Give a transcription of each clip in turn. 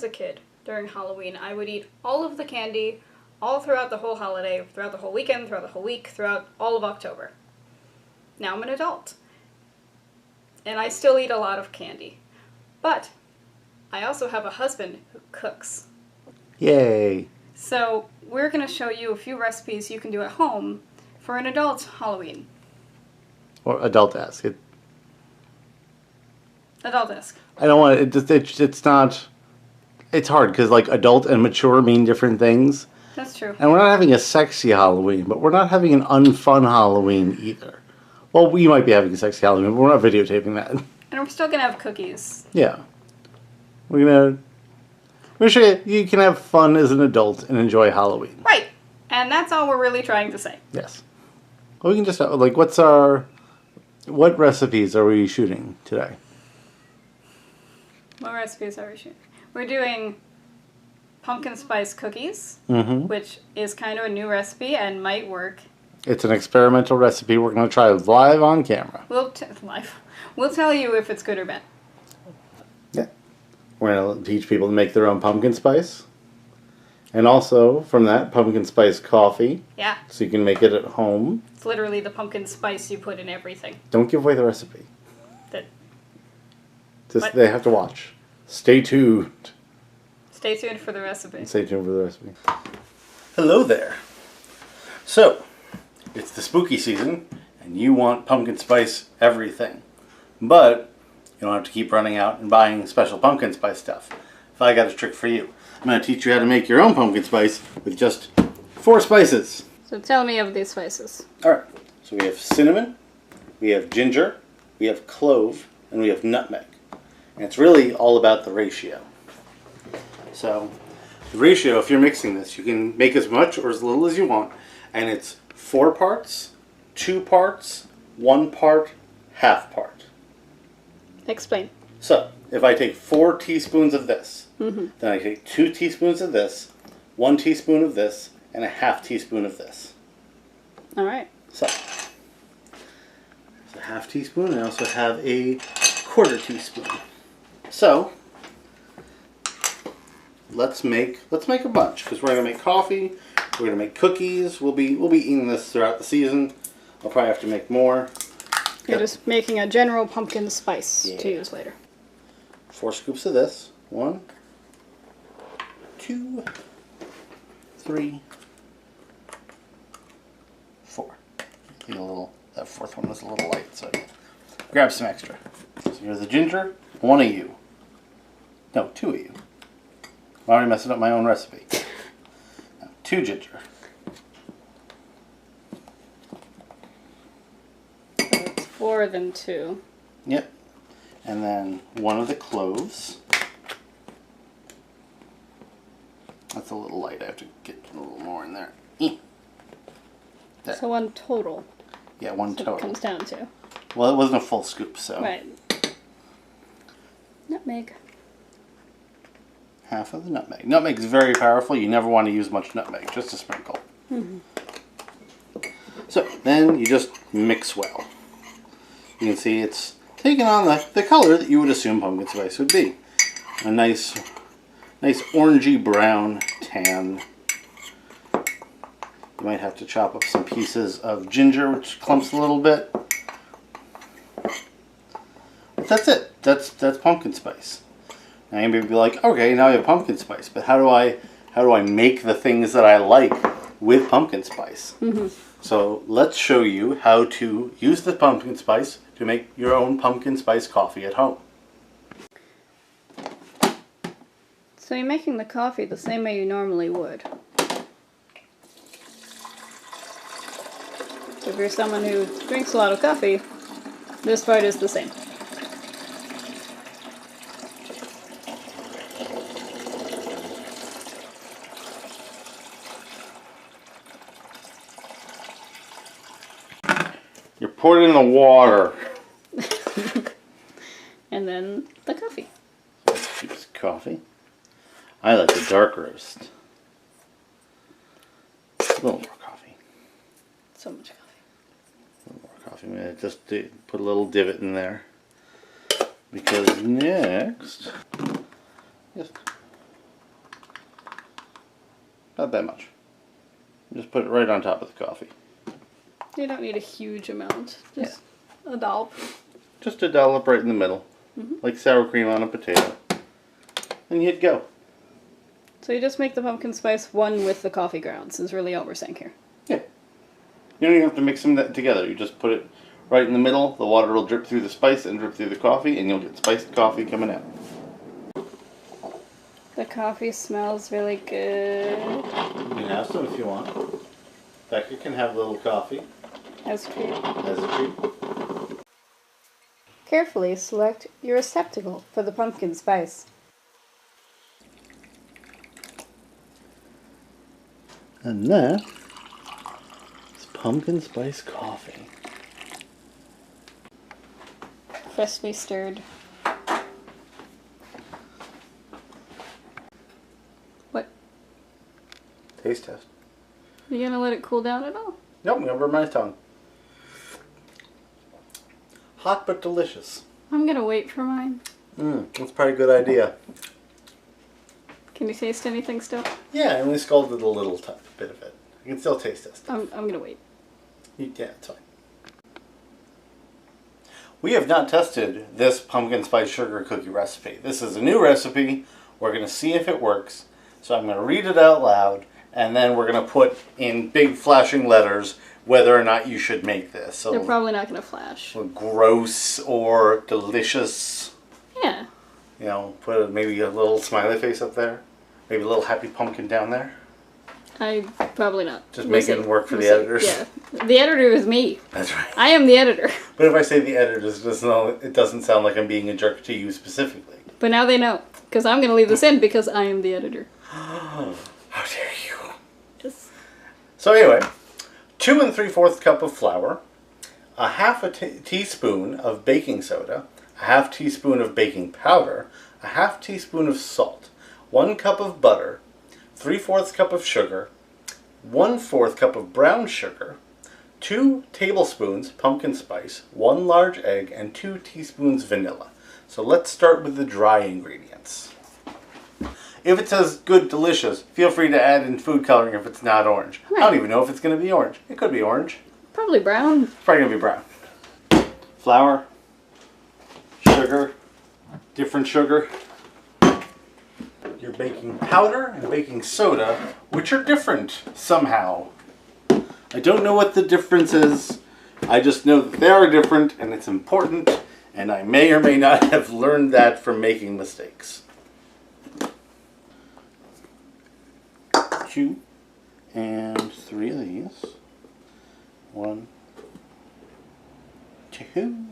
a kid, during Halloween, I would eat all of the candy all throughout the whole holiday, throughout the whole weekend, throughout the whole week, throughout all of October. Now I'm an adult. And I still eat a lot of candy. But I also have a husband who cooks. Yay! So we're going to show you a few recipes you can do at home for an adult Halloween. Or adult-esque. Adult-esque. I don't want it's not... It's hard, because, like, adult and mature mean different things. That's true. And we're not having a sexy Halloween, but we're not having an unfun Halloween either. Well, we might be having a sexy Halloween, but we're not videotaping that. And we're still going to have cookies. Yeah. We're going to show you can have fun as an adult and enjoy Halloween. Right. And that's all we're really trying to say. Yes. Well, we can just, like, what recipes are we shooting today? What recipes are we shooting? We're doing pumpkin spice cookies, which is kind of a new recipe and might work. It's an experimental recipe we're going to try live on camera. We'll tell you if it's good or bad. Yeah. We're going to teach people to make their own pumpkin spice. And also, from that, pumpkin spice coffee. Yeah. So you can make it at home. It's literally the pumpkin spice you put in everything. Don't give away the recipe. What? They have to watch. Stay tuned. Stay tuned for the recipe. Stay tuned for the recipe. Hello there. So, it's the spooky season, and you want pumpkin spice everything. But you don't have to keep running out and buying special pumpkin spice stuff. If I got a trick for you. I'm going to teach you how to make your own pumpkin spice with just 4 spices. So tell me of these spices. Alright, so we have cinnamon, we have ginger, we have clove, and we have nutmeg. And it's really all about the ratio. So, the ratio, if you're mixing this, you can make as much or as little as you want. And it's 4 parts, 2 parts, 1 part, half part. Explain. So, if I take 4 teaspoons of this, then I take 2 teaspoons of this, 1 teaspoon of this, and a half teaspoon of this. Alright. So, it's a half teaspoon. I also have a 1/4 teaspoon. So, let's make a bunch, because we're going to make coffee, we're going to make cookies, we'll be eating this throughout the season. I'll probably have to make more. You're just making a general pumpkin spice to use later. 4 scoops of this. 1, 2, 3, 4. I think that 4th one was a little light, so grab some extra. So here's the ginger. 1 of you. No, 2 of you. I'm already messing up my own recipe. Now, 2 ginger. So it's 4 than 2. Yep. And then 1 of the cloves. That's a little light. I have to get a little more in there. There. So 1 total. Yeah, 1 total. It comes down to. Well, it wasn't a full scoop, so. Right. Nutmeg. Half of the nutmeg. Nutmeg is very powerful. You never want to use much nutmeg, just a sprinkle. So, then you just mix well. You can see it's taking on the color that you would assume pumpkin spice would be. A nice orangey brown tan. You might have to chop up some pieces of ginger, which clumps a little bit. But that's it. That's pumpkin spice. Now you may be like, okay, now I have pumpkin spice, but how do I make the things that I like with pumpkin spice? So let's show you how to use the pumpkin spice to make your own pumpkin spice coffee at home. So you're making the coffee the same way you normally would. So if you're someone who drinks a lot of coffee, this part is the same. You pour it in the water. And then the coffee. Here's coffee. I like the dark roast. A little more coffee. So much coffee. A little more coffee. I'm going to just put a little divot in there. Because next, just Not that much. Just put it right on top of the coffee. You don't need a huge amount. Just a dollop. Just a dollop right in the middle. Like sour cream on a potato. And you'd go. So you just make the pumpkin spice one with the coffee grounds is really all we're saying here. Yeah. You don't even have to mix them together. You just put it right in the middle. The water will drip through the spice and drip through the coffee, and you'll get spiced coffee coming out. The coffee smells really good. You can have some if you want. Becca can have a little coffee. As a treat. As a treat. Carefully select your receptacle for the pumpkin spice. And there is pumpkin spice coffee. Freshly stirred. What? Taste test. You gonna let it cool down at all? Nope, I'm gonna burn my tongue. Hot but delicious. I'm gonna wait for mine. That's probably a good idea. Can you taste anything still? Yeah, I only scalded a little bit of it. You can still taste this. I'm gonna wait. Yeah, it's fine. We have not tested this pumpkin spice sugar cookie recipe. This is a new recipe. We're going to see if it works. So I'm going to read it out loud, and then we're going to put in big flashing letters whether or not you should make this. So They're probably not gonna flash. gross or delicious. Yeah. You know, put maybe a little smiley face up there. Maybe a little happy pumpkin down there. Probably not. Just make it work for the editors. Yeah. The editor is me. That's right. I am the editor. But if I say the editors, it doesn't sound like I'm being a jerk to you specifically. But now they know. Because I'm going to leave this in because I am the editor. How dare you. Just... So anyway, 2 3/4 cup of flour, a half a teaspoon of baking soda, a half teaspoon of baking powder, a half teaspoon of salt, 1 cup of butter, 3/4 cup of sugar, 1/4 cup of brown sugar, 2 tablespoons pumpkin spice, 1 large egg, and 2 teaspoons vanilla. So let's start with the dry ingredients. If it says good, delicious, feel free to add in food coloring if it's not orange. Right. I don't even know if it's going to be orange. It could be orange. Probably brown. It's probably going to be brown. Flour, sugar, different sugar, your baking powder and baking soda, which are different somehow. I don't know what the difference is. I just know that they are different and it's important, and I may or may not have learned that from making mistakes. 2 and 3 of these. 1, 2,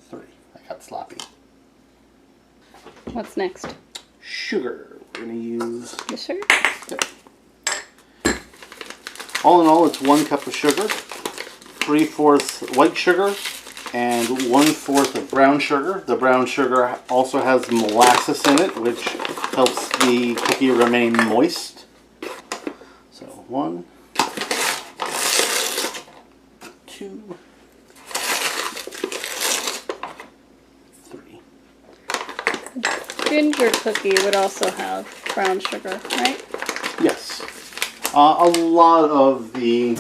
3. I got sloppy. What's next? Sugar. We're going to use... The sugar? Yep. All in all, it's 1 cup of sugar, 3/4 white sugar, and 1/4 of brown sugar. The brown sugar also has molasses in it, which helps the cookie remain moist. So 1, 2, 3. Ginger cookie would also have brown sugar, right? Yes. A lot of the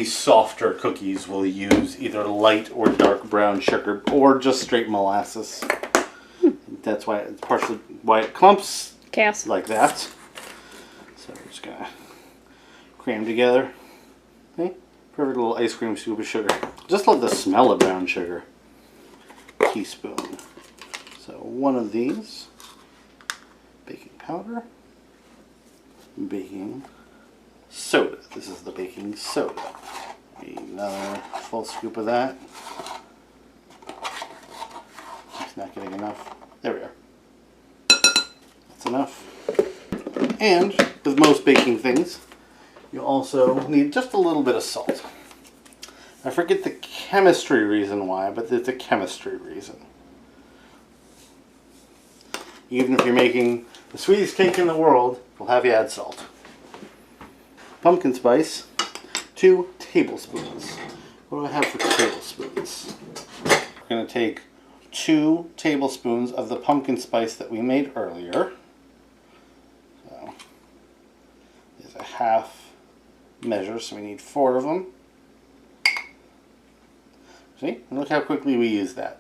softer cookies will use either light or dark brown sugar or just straight molasses. That's why it's partially why it clumps Chaos. like that. So we're just gonna cram together. Okay, perfect little ice cream scoop of sugar. Just love the smell of brown sugar. Teaspoon. So 1 of these. Baking powder. Baking soda. This is the baking soda. Another full scoop of that. It's not getting enough. There we are. That's enough. And with most baking things, you also need just a little bit of salt. I forget the chemistry reason why, but it's a chemistry reason. Even if you're making the sweetest cake in the world, we'll have you add salt. Pumpkin spice, 2 tablespoons. What do I have for tablespoons? We're going to take 2 tablespoons of the pumpkin spice that we made earlier. half measure, so we need 4 of them. See? Look how quickly we use that.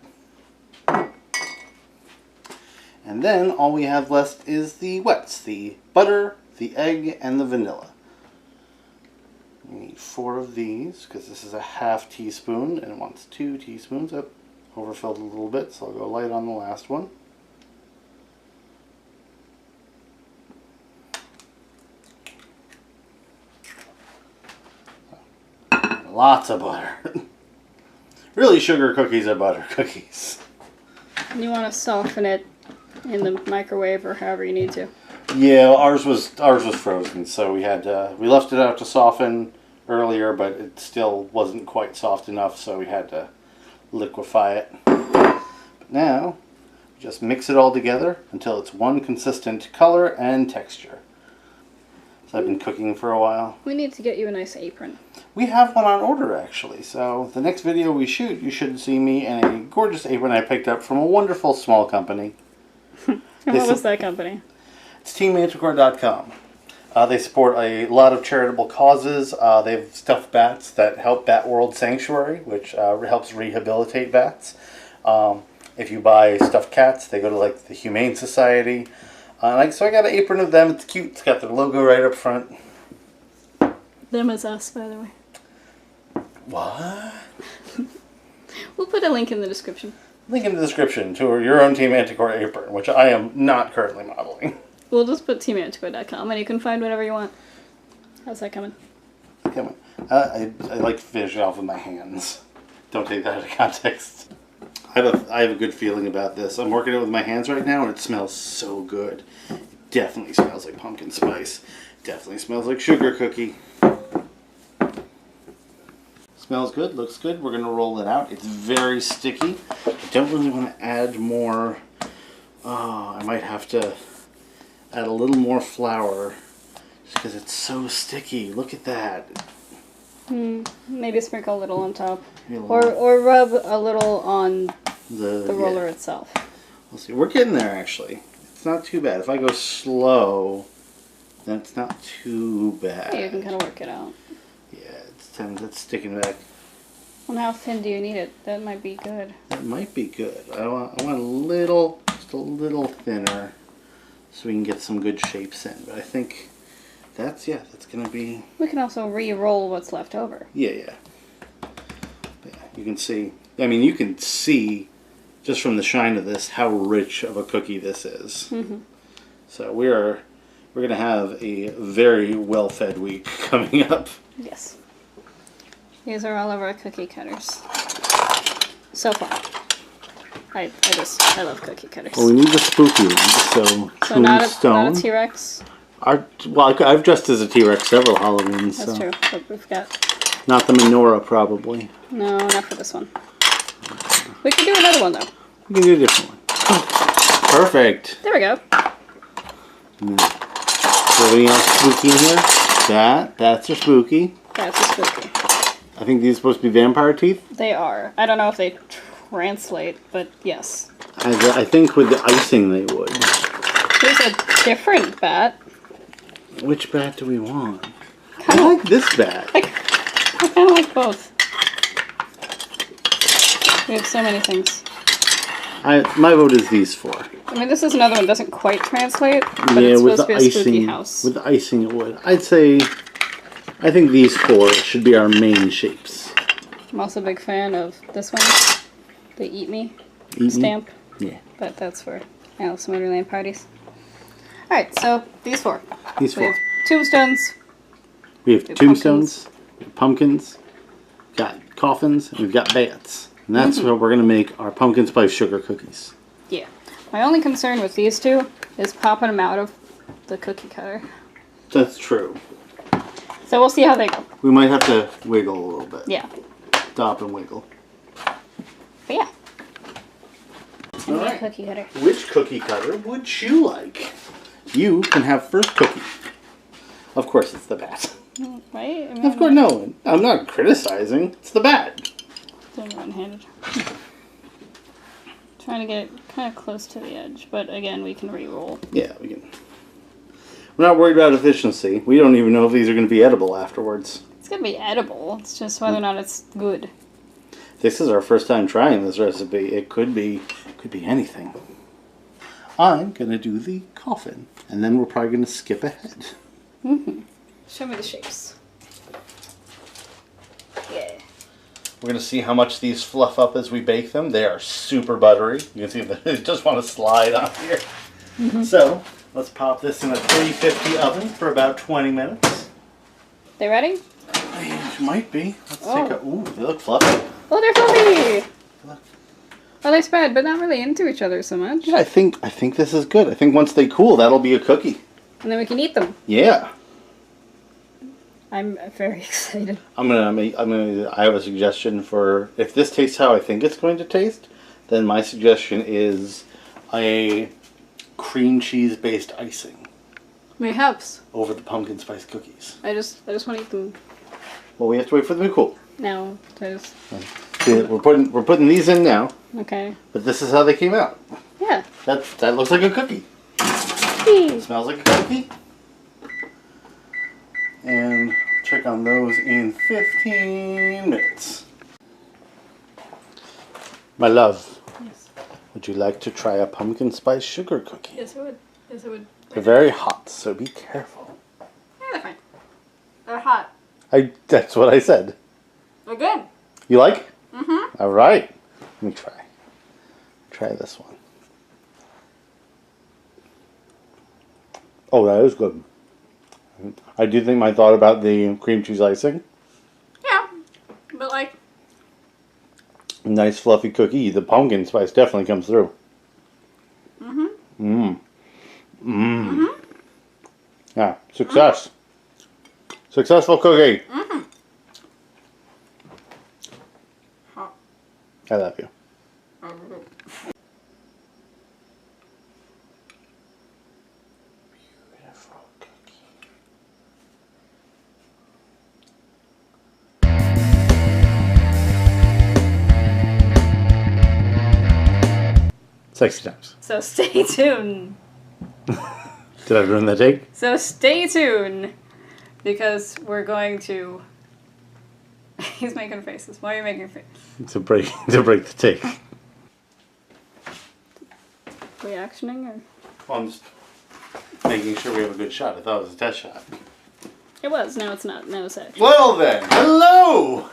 And then all we have left is the wets, the butter, the egg, and the vanilla. We need 4 of these because this is a ½ teaspoon and it wants 2 teaspoons. Oh, overfilled a little bit, so I'll go light on the last one. Lots of butter. Really, sugar cookies are butter cookies. You want to soften it in the microwave or however you need to. Yeah, ours was frozen, so we left it out to soften earlier, but it still wasn't quite soft enough, so we had to liquefy it. But now, just mix it all together until it's one consistent color and texture. So I've been cooking for a while. We need to get you a nice apron. We have one on order, actually. So the next video we shoot, you should see me in a gorgeous apron I picked up from a wonderful small company. And what was that company? It's TeamManticore.com. They support a lot of charitable causes. They have stuffed bats that help Bat World Sanctuary, which helps rehabilitate bats. If you buy stuffed cats, they go to like the Humane Society. So I got an apron of them. It's cute. It's got their logo right up front. Them is us, by the way. What? We'll put a link in the description. Link in the description to your own Team Manticore apron, which I am not currently modeling. We'll just put teammanticore.com and you can find whatever you want. How's that coming? Come on. I like to finish it off with my hands. Don't take that out of context. I have a good feeling about this. I'm working it with my hands right now and it smells so good. It definitely smells like pumpkin spice. Definitely smells like sugar cookie. Smells good, looks good. We're going to roll it out. It's very sticky. I don't really want to add more. I might have to add a little more flour just because it's so sticky. Look at that. Maybe sprinkle a little on top. Or rub a little on the roller itself. We'll see. We're getting there, actually. It's not too bad. If I go slow, then it's not too bad. Yeah, you can kind of work it out. Yeah, it's sticking back. And how thin do you need it? That might be good. That might be good. I want just a little thinner so we can get some good shapes in. But I think that's going to be... We can also re-roll what's left over. Yeah. You can see, you can see just from the shine of this how rich of a cookie this is. Mm-hmm. So we're going to have a very well-fed week coming up. Yes. These are all of our cookie cutters. So far. I love cookie cutters. Well, we need the spooky one, so not a T-Rex? I've dressed as a T-Rex several Halloweens. That's true, but we've got... Not the menorah, probably. No, not for this one. We can do another one, though. We can do a different one. Oh, perfect. There we go. Anything else spooky in here? That's a spooky. That's a spooky. I think these are supposed to be vampire teeth. They are. I don't know if they translate, but yes. I think with the icing they would. Here's a different bat. Which bat do we want? I like this bat. I kind of like both. We have so many things. My vote is these 4. I mean, this is another one that doesn't quite translate, but yeah, it's with supposed the to be a icing, spooky house. With the icing it would. I think these 4 should be our main shapes. I'm also a big fan of this one, the Eat Me Me? stamp. Yeah. But that's for Alice in Wonderland parties. Alright, so these 4. These 4. We have tombstones. We have tombstones, we have pumpkins, got coffins, and we've got bats. And that's what we're going to make our pumpkin spice sugar cookies. Yeah. My only concern with these 2 is popping them out of the cookie cutter. That's true. So we'll see how they go. We might have to wiggle a little bit. Yeah. Stop and wiggle. But yeah. All right. Cookie cutter. Which cookie cutter would you like? You can have first cookie. Of course it's the bat. Right? I mean, Of course, no. I'm not criticizing. It's the bat. Doing one-handed. Trying to get it kind of close to the edge, but again, we can re-roll. Yeah, we can. We're not worried about efficiency. We don't even know if these are going to be edible afterwards. It's gonna be edible. It's just whether or not it's good. This is our first time trying this recipe. It could be anything. I'm going to do the coffin, and then we're probably going to skip ahead. Show me the shapes. Yeah. We're going to see how much these fluff up as we bake them. They are super buttery. You can see that they just want to slide on here. So, let's pop this in a 350 oven for about 20 minutes. They ready? It might be. Let's take a... Ooh, they look fluffy. Oh, they're fluffy! Look. Well, they spread, but not really into each other so much. Yeah, I think this is good. I think once they cool, that'll be a cookie. And then we can eat them. Yeah. I'm very excited. I have a suggestion for, if this tastes how I think it's going to taste, then my suggestion is a cream cheese based icing Mayhaps. over the pumpkin spice cookies. I just want to eat them Well, we have to wait for them to cool. now. So I just... See, we're putting these in now, Okay. but this is how they came out. Yeah. That looks like a cookie. It smells like a cookie. And check on those in 15 minutes. My love, Yes. would you like to try a pumpkin spice sugar cookie? Yes, I would. Yes, I would. They're very hot, so be careful. Yeah, they're fine. They're hot. That's what I said. They're good. You like? Mm-hmm. All right. Let me try. Try this one. Oh, that is good. I do think my thought about the cream cheese icing. Yeah. But like... Nice fluffy cookie. The pumpkin spice definitely comes through. Mm-hmm. Mmm. Mmm. Mm-hmm. Yeah. Success. Successful cookie. Mm-hmm. Hot. I love you. Beautiful cookie. Sexy times. So stay tuned. Did I ruin that take? So stay tuned. Because we're going to... He's making faces. Why are you making faces? To break the take. Reactioning or... Well, I'm just making sure we have a good shot. I thought it was a test shot. It was. Now it's not. Now it's actually. Well then, hello!